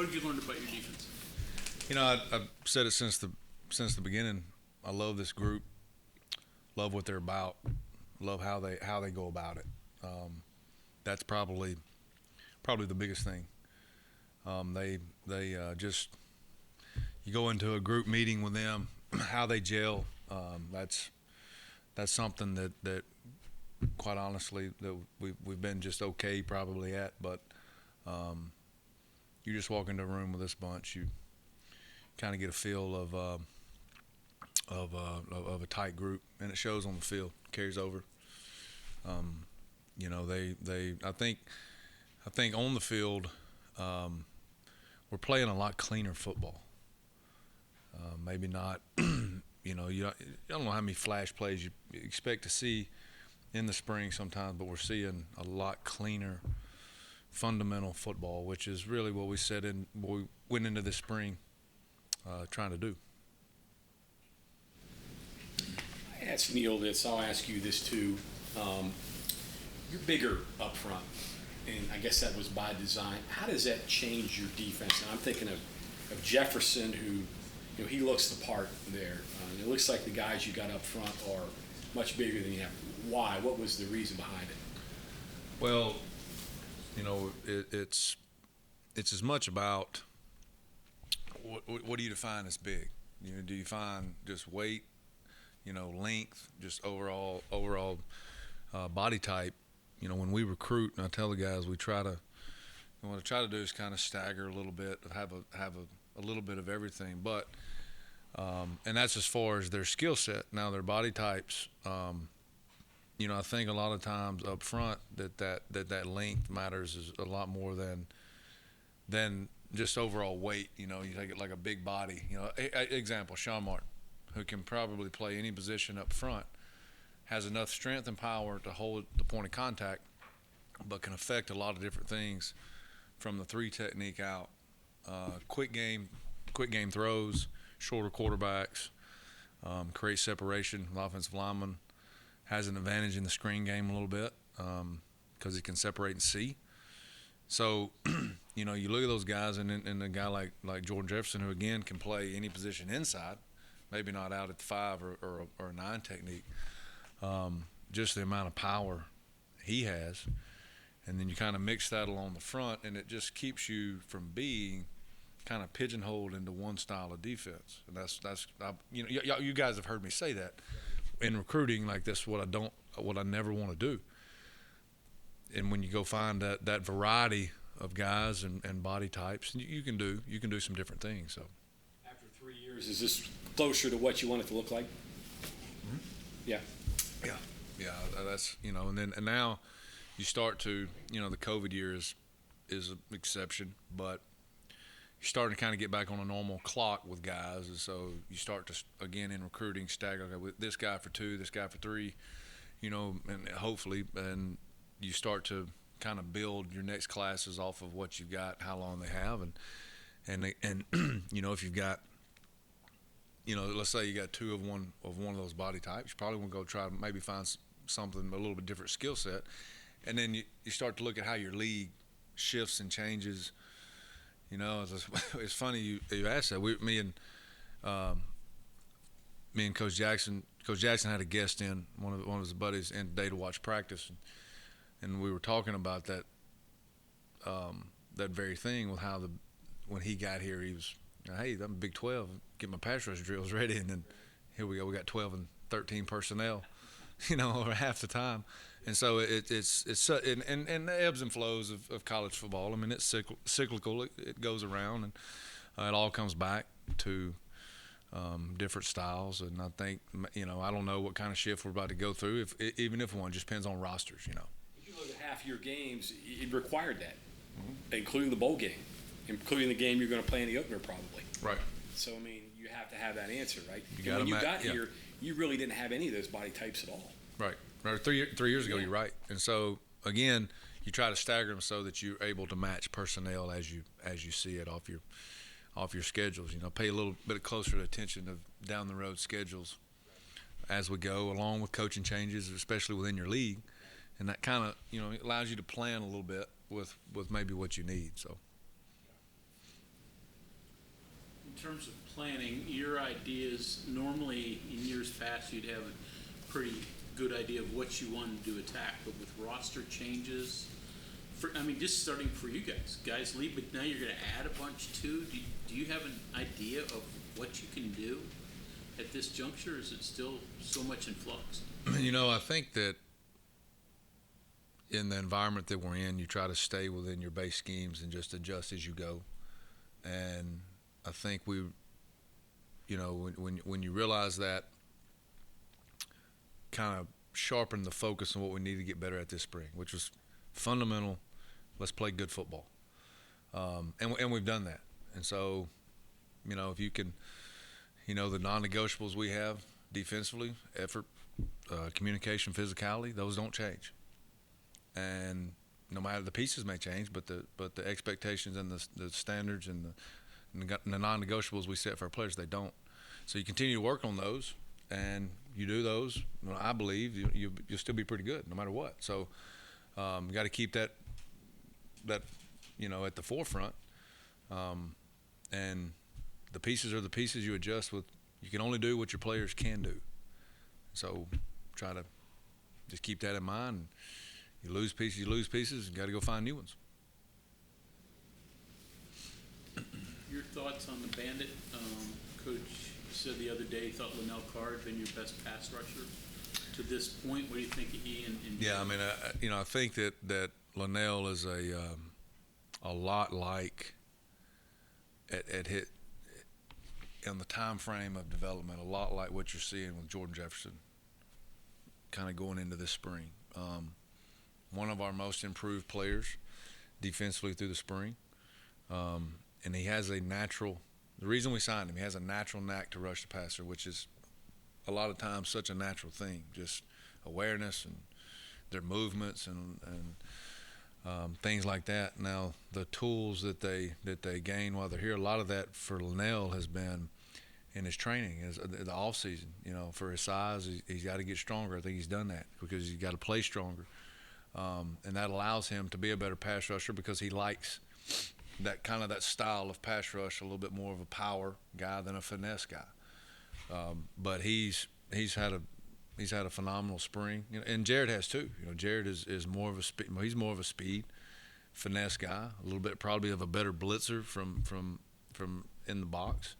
What have you learned about your defense? I've said it since the beginning. I love this group. Love what they're about. Love how they go about it. That's probably the biggest thing. They just, you go into a group meeting with them, how they gel. That's something that quite honestly that we've been just okay probably at, but you just walk into a room with this bunch, you kind of get a feel of a tight group, and it shows on the field, carries over. I think on the field, we're playing a lot cleaner football. Maybe not, I don't know how many flash plays you expect to see in the spring sometimes, but we're seeing a lot cleaner, fundamental football, which is really what we we went into this spring trying to do. I asked Neil this. I'll ask you this too. You're bigger up front, and I guess that was by design. How does that change your defense? And I'm thinking of Jefferson, who he looks the part there. It looks like the guys you got up front are much bigger than you have. Why? What was the reason behind it? Well, it's as much about what do you define as big? Do you find just weight, length, just overall body type? When we recruit, and I tell the guys, what I try to do is kind of stagger a little bit, have a little bit of everything, but and that's as far as their skill set. Now their body types, I think a lot of times up front that length matters is a lot more than just overall weight. You take it like a big body. Example, Sean Martin, who can probably play any position up front, has enough strength and power to hold the point of contact, but can affect a lot of different things from the three technique out. Quick game throws, shorter quarterbacks, create separation with offensive linemen, has an advantage in the screen game a little bit because he can separate and see. So, you look at those guys, and a guy like Jordan Jefferson, who again can play any position inside, maybe not out at the 5 or a 9 technique. Just the amount of power he has, and then you kind of mix that along the front, and it just keeps you from being kind of pigeonholed into one style of defense. And that's you guys have heard me say that in recruiting, like that's what I never want to do. And when you go find that variety of guys and body types, you can do some different things. So after 3 years, is this closer to what you want it to look like? Mm-hmm. Yeah. Yeah, that's and now you start to the COVID year is an exception, but you're starting to kind of get back on a normal clock with guys, and so you start to again in recruiting stagger, okay, with this guy for 2, this guy for 3, and hopefully, and you start to kind of build your next classes off of what you've got, how long they have, and if you've got. Let's say you got 2 of one of those body types. You probably want to go try to maybe find something a little bit different skill set, and then you start to look at how your league shifts and changes. It's funny you asked that. Me and Coach Jackson. Coach Jackson had a guest in, one of his buddies, in today to watch practice, and we were talking about that very thing with how when he got here, he was. Hey, I'm Big 12. Get my pass rush drills ready, and then here we go. We got 12 and 13 personnel, over half the time, and so it's and the ebbs and flows of college football. I mean, it's cyclical. It goes around, and it all comes back to different styles. And I think I don't know what kind of shift we're about to go through. Even if one just depends on rosters. If you look at half your games, it required that, including the bowl game. Including the game you're going to play in the opener, probably. Right. So, you have to have that answer, right? When you got here, you really didn't have any of those body types at all. Right. 3 years ago, you're right. And so, again, you try to stagger them so that you're able to match personnel as you see it off your schedules. Pay a little bit closer attention of down the road schedules as we go, along with coaching changes, especially within your league, and that kind of allows you to plan a little bit with maybe what you need. So. terms of planning, your ideas, normally in years past, you'd have a pretty good idea of what you wanted to attack, but with roster changes, just starting for you guys leave, but now you're going to add a bunch too. Do you have an idea of what you can do at this juncture? Or is it still so much in flux? I think that in the environment that we're in, you try to stay within your base schemes and just adjust as you go. And I think when you realize that, kind of sharpen the focus on what we need to get better at this spring, which was fundamental. Let's play good football, and we've done that. And so, if you can, the non-negotiables we have defensively, effort, communication, physicality, those don't change. And no matter the pieces may change, but the expectations and the standards and the non-negotiables we set for our players, they don't. So you continue to work on those, and you do those. I believe you'll still be pretty good no matter what. So you got to keep that at the forefront. And the pieces are the pieces you adjust with. You can only do what your players can do. So try to just keep that in mind. You lose pieces. You got to go find new ones. Your thoughts on the Bandit? Coach said the other day he thought Linnell Carr had been your best pass rusher to this point. What do you think of Ian? I think that Linnell is a lot like at hit in the time frame of development, a lot like what you're seeing with Jordan Jefferson kind of going into this spring. One of our most improved players defensively through the spring. And he has the reason we signed him, he has a natural knack to rush the passer, which is a lot of times such a natural thing, just awareness and their movements and things like that. Now, the tools that they gain while they're here, a lot of that for Linnell has been in his training, is the off season. For his size, he's got to get stronger. I think he's done that because he's got to play stronger, and that allows him to be a better pass rusher because he likes that style of pass rush, a little bit more of a power guy than a finesse guy. But he's had a phenomenal spring, and Jared has too. Jared is more of a speed. He's more of a speed finesse guy, a little bit probably of a better blitzer from in the box.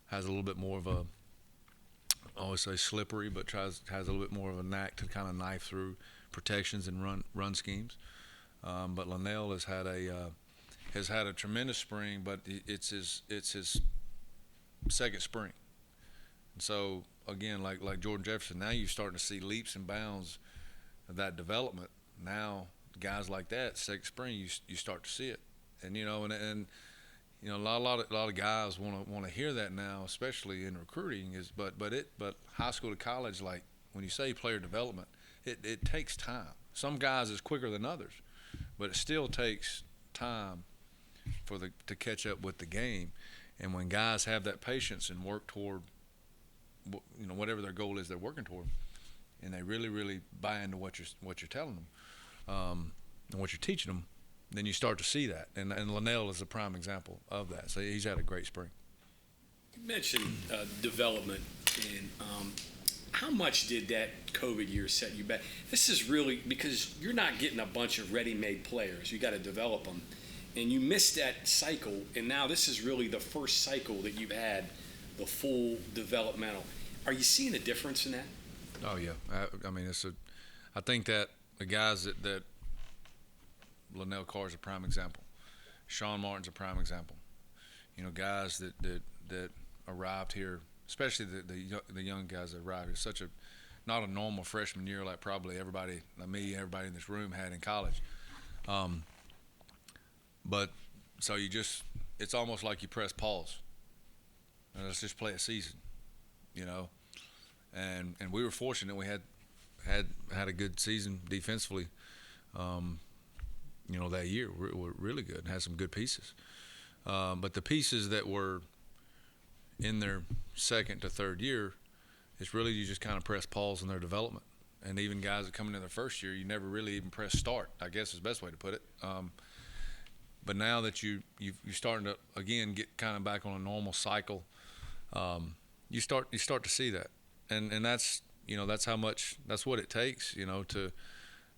Has a little bit more of a, I always say slippery, but has a little bit more of a knack to kind of knife through protections and run schemes. But Linnell has had a tremendous spring, but it's his second spring. And so again, like Jordan Jefferson, now you're starting to see leaps and bounds of that development. Now guys like that, second spring, you start to see it, and a lot of guys want to hear that now, especially in recruiting. But high school to college, like when you say player development, it takes time. Some guys is quicker than others, but it still takes time to catch up with the game. And when guys have that patience and work toward whatever their goal is they're working toward, and they really, really buy into what you're telling them and what you're teaching them, then you start to see that. And Linnell is a prime example of that. So he's had a great spring. You mentioned development, and how much did that COVID year set you back? This is really because you're not getting a bunch of ready-made players. You got to develop them. And you missed that cycle, and now this is really the first cycle that you've had the full developmental. Are you seeing a difference in that? Oh yeah, I think that the guys that Linnell Carr is a prime example. Sean Martin's a prime example. Guys that arrived here, especially the young guys that arrived here. Such not a normal freshman year like probably everybody in this room had in college. But so it's almost like you press pause. And let's just play a season, And we were fortunate we had a good season defensively, that year. We're really good and had some good pieces. But the pieces that were in their second to third year, it's really you just kind of press pause on their development. And even guys that come into their first year, you never really even press start, I guess is the best way to put it. But now that you're starting to again get kind of back on a normal cycle, you start to see that, and that's that's what it takes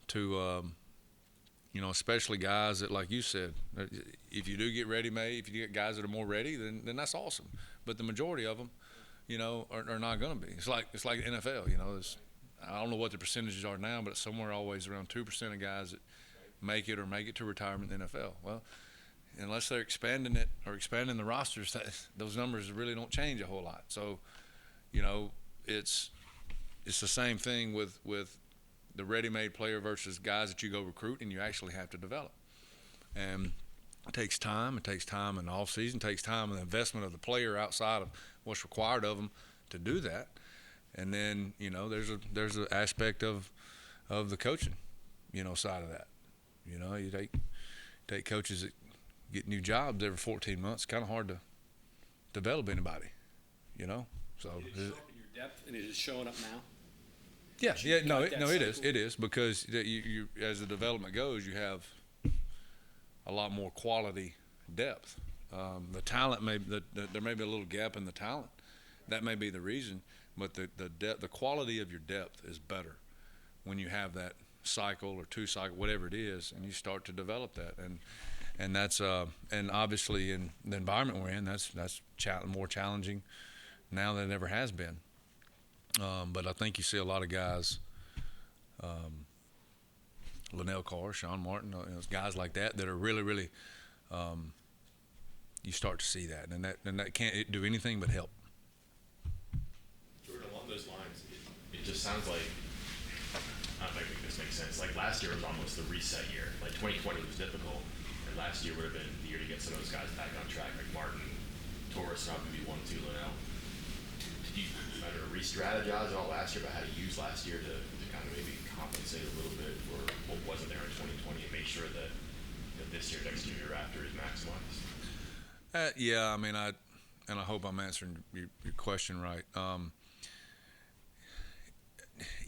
to especially guys that, like you said, if you do get ready-made, if you get guys that are more ready, then that's awesome. But the majority of them, are not going to be. It's like NFL. I don't know what the percentages are now, but it's somewhere always around 2% of guys that make it to retirement in the NFL. Well, unless they're expanding it or expanding the rosters, those numbers really don't change a whole lot. So, it's the same thing with the ready-made player versus guys that you go recruit and you actually have to develop. And it takes time. It takes time in the off season. It takes time and the investment of the player outside of what's required of them to do that. And then there's an aspect of the coaching, side of that. You take coaches that get new jobs every 14 months. Kind of hard to develop anybody, So Did it show up in your depth, and it is showing up now? Yeah, it is. cycle? It is because you as the development goes, you have a lot more quality depth. The talent there may be a little gap in the talent. That may be the reason, but the quality of your depth is better when you have that cycle or two cycle, whatever it is, and you start to develop that. And that's and obviously in the environment we're in, that's more challenging now than it ever has been. But I think you see a lot of guys, Linnell Carr, Sean Martin, guys like that are really, really. You start to see that, and that can't do anything but help. Jordan, along those lines, it just sounds like, I don't know if this makes sense. Like last year was almost the reset year. Like 2020 was difficult, and last year would have been the year to get some of those guys back on track, like Martin, Torres, probably be 1-2, Linnell. Did you re-strategize at all last year about how to use last year to kind of maybe compensate a little bit for what wasn't there in 2020 and make sure that this year, next year, year after is maximized? Yeah, I mean, I hope I'm answering your question right.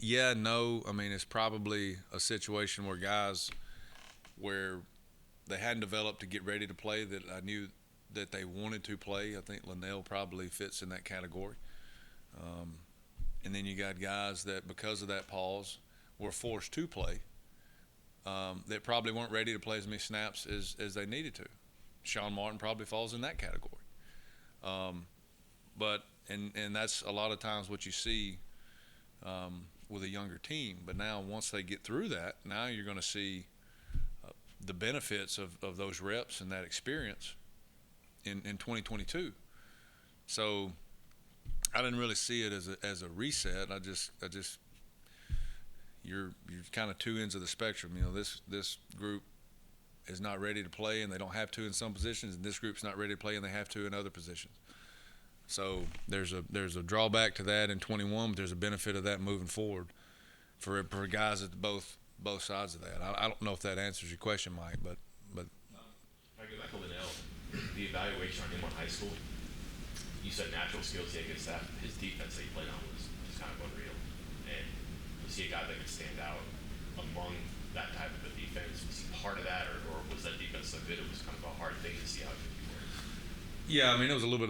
Yeah, no, I mean, it's probably a situation where guys where they hadn't developed to get ready to play that I knew that they wanted to play. I think Linnell probably fits in that category. And then you got guys that, because of that pause, were forced to play that probably weren't ready to play as many snaps as they needed to. Sean Martin probably falls in that category. But that's a lot of times what you see with a younger team. But now once they get through that, now you're going to see the benefits of those reps and that experience in 2022. So I didn't really see it as a reset. I just you're kind of two ends of the spectrum. This group is not ready to play and they don't have to in some positions, and this group's not ready to play and they have to in other positions. So there's a drawback to that in 21, but there's a benefit of that moving forward for guys at both sides of that. I don't know if that answers your question, Mike, but If I go back to Linnell, the evaluation on him on high school, you said natural skills he had good stuff. His defense that he played on was just kind of unreal. And was he a guy that could stand out among that type of a defense? Was he part of that, or was that defense so good it was kind of a hard thing to see how good you were? yeah, I mean, it was a little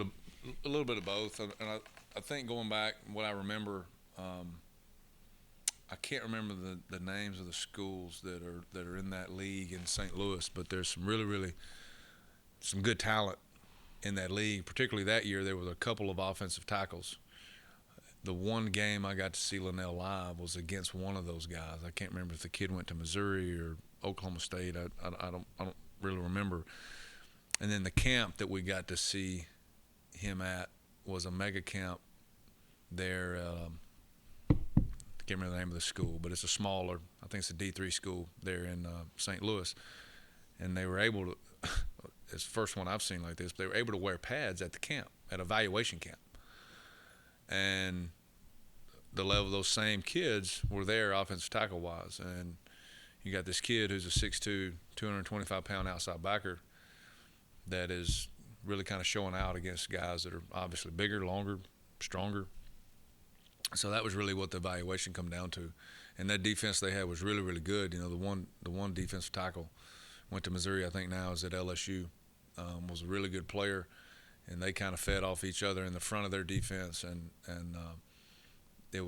bit of both. And I think going back, what I remember, I can't remember the names of the schools that are in that league in St. Louis, but there's some really some good talent in that league. Particularly that year, there was a couple of offensive tackles. The one game I got to see Linnell live was against one of those guys. I can't remember if the kid went to Missouri or Oklahoma State. I don't really remember. And then the camp that we got to see him at was a mega camp there. I can't remember the name of the school, but it's a smaller, I think it's a D3 school there in St. Louis. And they were able to, it's the first one I've seen like this, but they were able to wear pads at the camp, at evaluation camp. And the level of those same kids were there offensive tackle-wise. And you got this kid who's a 6'2", 225-pound outside backer that is really kind of showing out against guys that are obviously bigger, longer, stronger. So that was really what the evaluation come down to. And that defense they had was really good. The one defensive tackle went to Missouri, I think now is at LSU, was a really good player, and they kind of fed off each other in the front of their defense, and they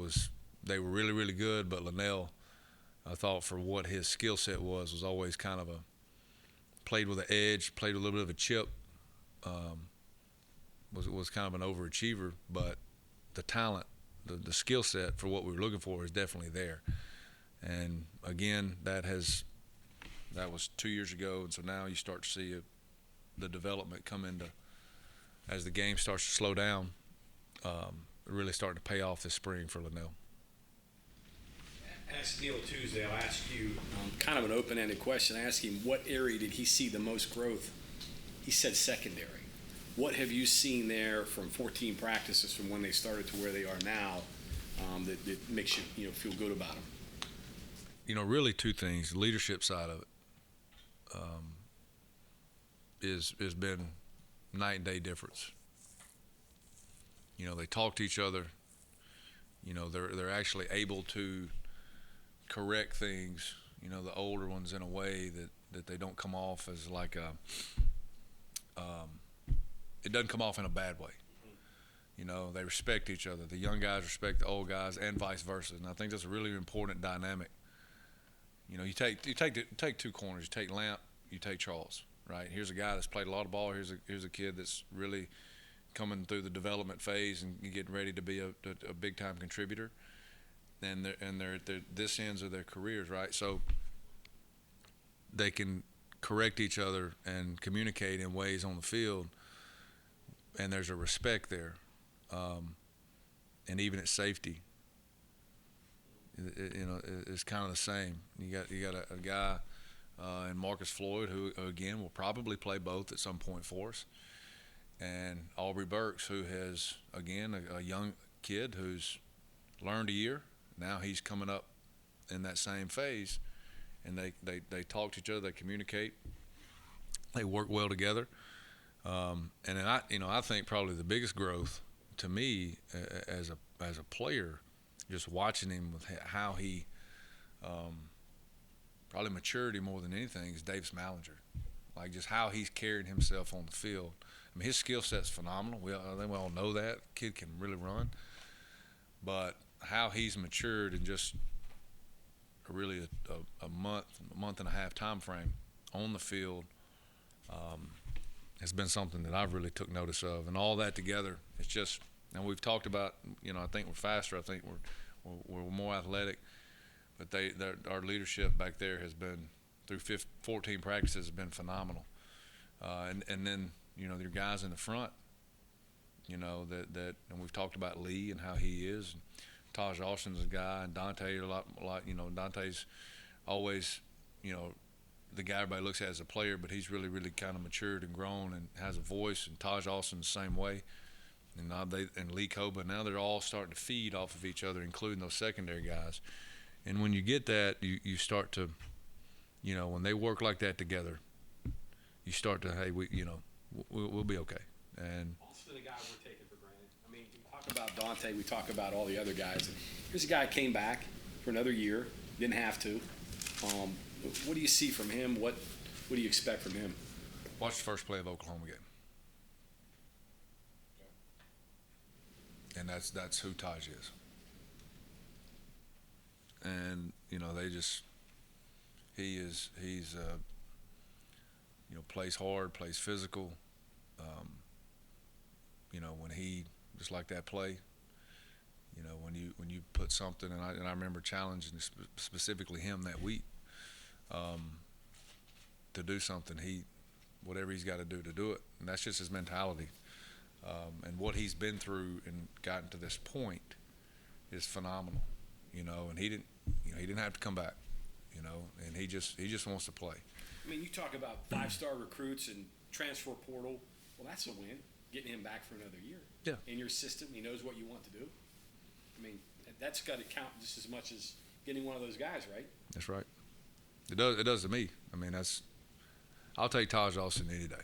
were really, really good, but Linnell, I thought for what his skill set was always kind of played with an edge, played with a little bit of a chip, was kind of an overachiever, but the talent, the skill set for what we were looking for is definitely there. And again, that was 2 years ago, and so now you start to see the development come into, as the game starts to slow down, really starting to pay off this spring for Linnell. Ask Neil Tuesday. I'll ask you kind of an open-ended question. I asked him what area did he see the most growth. He said secondary. What have you seen there from 14 practices from when they started to where they are now that makes you feel good about them? Really two things. The leadership side of it has been night and day difference. They talk to each other. They're actually able to correct things, the older ones in a way that they don't come off as like it doesn't come off in a bad way. They respect each other. The young guys respect the old guys and vice versa. And I think that's a really important dynamic. You take two corners. You take Lamp, you take Charles, right? Here's a guy that's played a lot of ball. Here's a kid that's really coming through the development phase and getting ready to be a big time contributor. And they're at this ends of their careers, right? So they can correct each other and communicate in ways on the field, and there's a respect there. And even at safety, it's kind of the same. You got a guy in Marcus Floyd who again will probably play both at some point for us, and Aubrey Burks, who has again a young kid who's learned a year. Now he's coming up in that same phase, and they talk to each other, they communicate, they work well together, and then I think probably the biggest growth to me as a player, just watching him with how he probably maturity more than anything is Davis Mallinger, like just how he's carrying himself on the field. I mean, his skill set's phenomenal. I think we all know that kid can really run, but how he's matured in just really a month and a half time frame on the field has been something that I've really took notice of, and all that together, it's just. And we've talked about, I think we're faster. I think we're more athletic, but our leadership back there has been through 14 practices has been phenomenal, and then your guys in the front, that and we've talked about Lee and how he is. Taj Austin's a guy, and Dante a lot. Dante's always, the guy everybody looks at as a player, but he's really, really kind of matured and grown and has a voice. And Taj Austin the same way, and now and Lee Coba. Now they're all starting to feed off of each other, including those secondary guys. And when you get that, you start to, when they work like that together, you start to, hey, we'll be okay. And Austin, a guy we're taking for granted. I mean, we talk about Dante, we talk about all the other guys. And here's a guy who came back for another year, didn't have to. What do you see from him? What do you expect from him? Watch the first play of the Oklahoma game. And that's who Taj is. And he's plays hard, plays physical. When he just like that play, when you put something, and I remember challenging specifically him that week to do something, whatever he's got to do it, and that's just his mentality. And what he's been through and gotten to this point is phenomenal, and he didn't have to come back, and he just wants to play. I mean, you talk about 5-star recruits and transfer portal. Well, that's a win, getting him back for another year. Yeah. In your system, he knows what you want to do. I mean, that's got to count just as much as getting one of those guys, right? That's right. It does to me. I mean, I'll take Taj Austin any day.